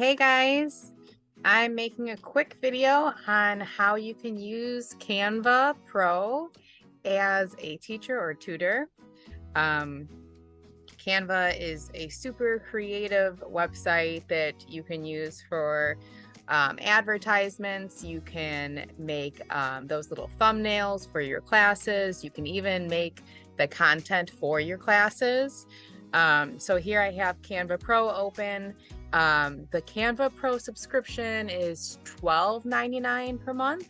Hey guys, I'm making a quick video on how you can use Canva Pro as a teacher or tutor. Um, Canva is a super creative website that you can use for advertisements. You can make those little thumbnails for your classes. You can even make the content for your classes. So here I have Canva Pro open. The Canva Pro subscription is $12.99 per month.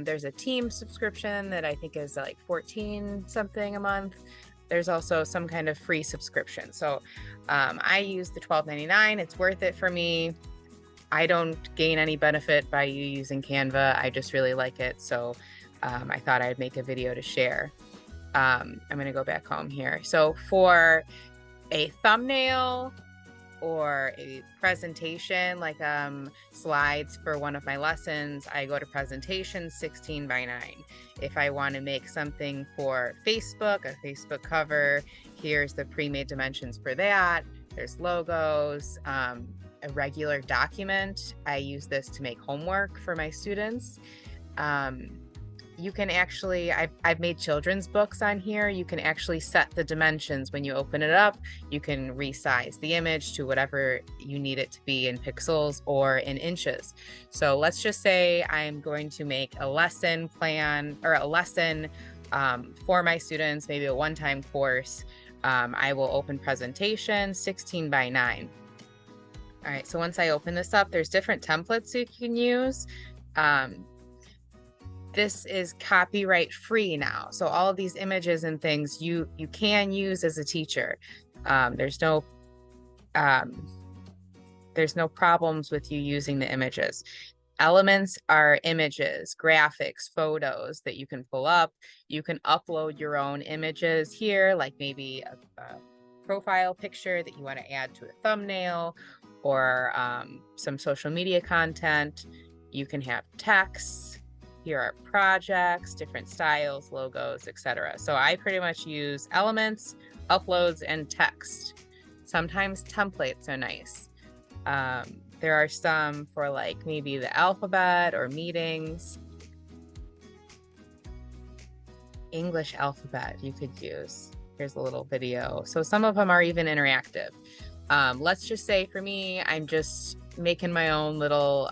There's a team subscription that I think is like 14 something a month. There's also some kind of free subscription. So I use the $12.99. It's worth it for me. I don't gain any benefit by you using Canva. I just really like it. So I thought I'd make a video to share. I'm going to go back home here. So for a thumbnail or a presentation, like slides for one of my lessons, I go to presentation 16:9. If I want to make something for Facebook, a Facebook cover, here's the pre-made dimensions for that. There's logos, a regular document. I use this to make homework for my students. You can actually, I've made children's books on here. You can actually set the dimensions when you open it up. You can resize the image to whatever you need it to be in pixels or in inches. So let's just say I'm going to make a lesson plan or a lesson for my students, maybe a one-time course. I will open presentation 16:9. All right, so once I open this up, there's different templates you can use. This is copyright free now. So all of these images and things you can use as a teacher. There's no problems with you using the images. Elements are images, graphics, photos that you can pull up. You can upload your own images here, like maybe a profile picture that you want to add to a thumbnail or some social media content. You can have text. Here are projects, different styles, logos, etc. So I pretty much use elements, uploads, and text. Sometimes templates are nice. There are some for like maybe the alphabet or meetings. English alphabet you could use. Here's a little video. So some of them are even interactive. Let's just say for me, I'm just making my own little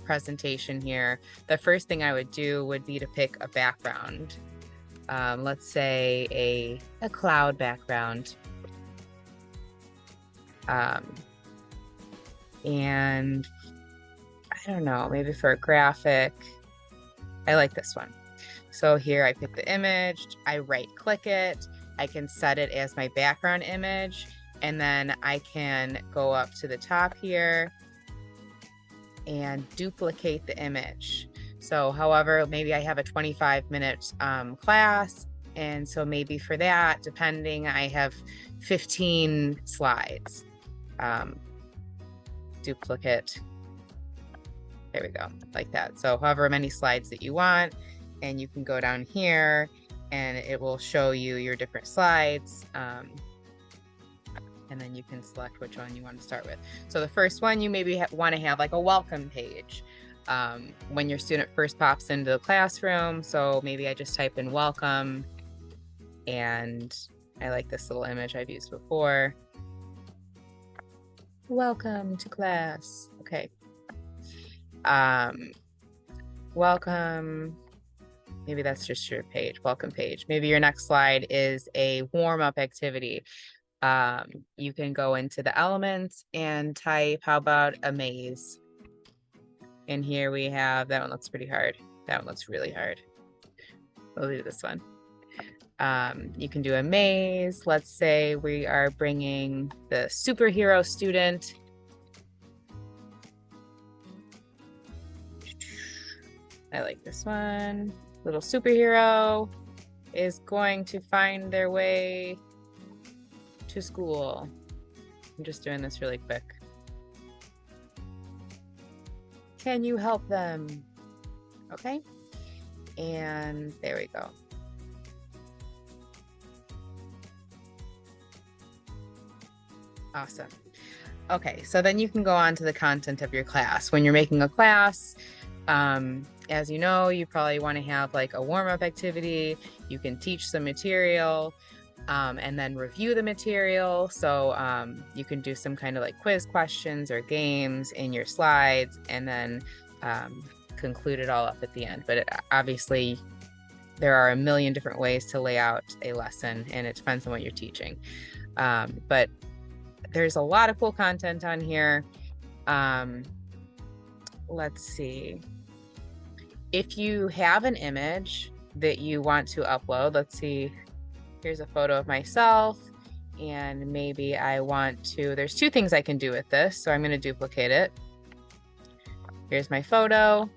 presentation here. The first thing I would do would be to pick a background. Let's say a cloud background. And I don't know, maybe for a graphic, I like this one. So here I pick the image, I right click it, I can set it as my background image, and then I can go up to the top here and duplicate the image. So however, maybe I have a 25-minute class, and so maybe for that, depending, I have 15 slides. Duplicate. There we go, like that. So however many slides that you want, and you can go down here and it will show you your different slides. And then you can select which one you want to start with. So the first one, you maybe want to have like a welcome page when your student first pops into the classroom. So maybe I just type in welcome, and I like this little image I've used before. Welcome to class. Okay. Welcome. Maybe that's just your page, welcome page. Maybe your next slide is a warm-up activity. You can go into the elements and type, how about a maze? And here we have, that one looks pretty hard. That one looks really hard. We'll do this one. You can do a maze. Let's say we are bringing the superhero student. I like this one. Little superhero is going to find their way to school. I'm just doing this really quick. Can you help them? Okay. And there we go. Awesome. Okay, so then you can go on to the content of your class. When you're making a class, as you know, you probably want to have like a warm-up activity. You can teach some material, and then review the material. So you can do some kind of like quiz questions or games in your slides, and then conclude it all up at the end. But obviously, there are a million different ways to lay out a lesson, and it depends on what you're teaching. But there's a lot of cool content on here. Let's see. If you have an image that you want to upload, let's see, here's a photo of myself, and maybe I want to, there's two things I can do with this. So I'm going to duplicate it. Here's my photo.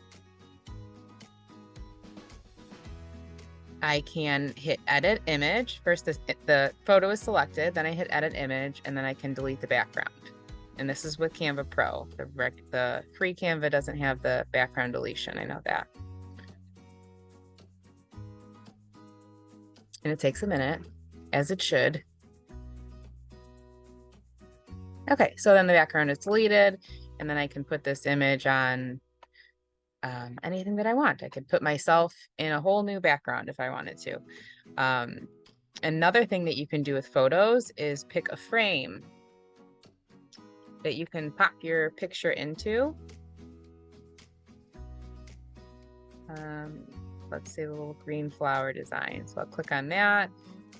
I can hit edit image. First, the photo is selected, then I hit edit image, and then I can delete the background. And this is with Canva Pro. The free Canva doesn't have the background deletion. I know that. And it takes a minute, as it should. Okay, so then the background is deleted, and then I can put this image on anything that I want. I could put myself in a whole new background if I wanted to. Another thing that you can do with photos is pick a frame that you can pop your picture into. Let's say the little green flower design. So I'll click on that,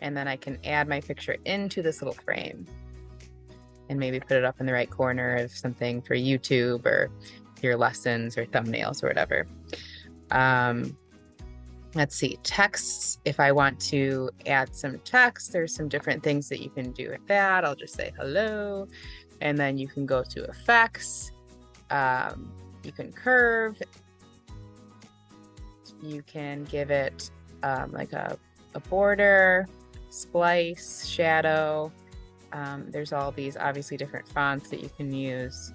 and then I can add my picture into this little frame and maybe put it up in the right corner of something for YouTube or your lessons or thumbnails or whatever. Let's see, texts. If I want to add some text, there's some different things that you can do with that. I'll just say hello, and then you can go to effects. You can curve. You can give it like a border, splice, shadow. There's all these obviously different fonts that you can use.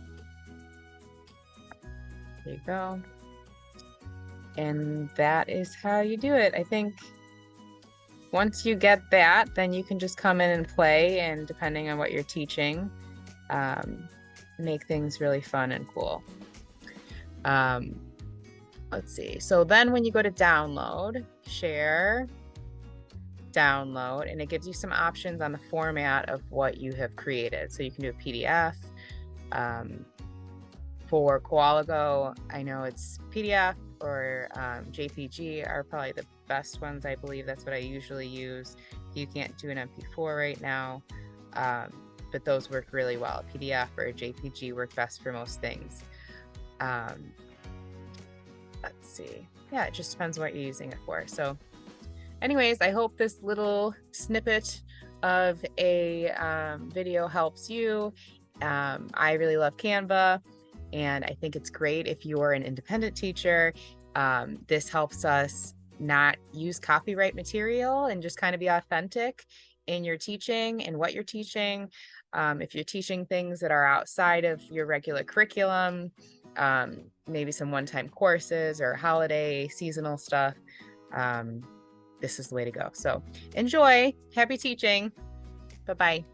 There you go. And that is how you do it. I think once you get that, then you can just come in and play, and depending on what you're teaching, make things really fun and cool. Let's see. So then when you go to download, share, download, and it gives you some options on the format of what you have created. So you can do a PDF. For Koala Go, I know it's PDF or JPG are probably the best ones. I believe that's what I usually use. You can't do an MP4 right now, but those work really well. A PDF or a JPG work best for most things. Let's see. Yeah, it just depends what you're using it for. So anyways, I hope this little snippet of a video helps you. I really love Canva, and I think it's great if you're an independent teacher. This helps us not use copyright material and just kind of be authentic in your teaching and what you're teaching. If you're teaching things that are outside of your regular curriculum, maybe some one-time courses or holiday seasonal stuff, this is the way to go. So enjoy. Happy teaching. Bye-bye.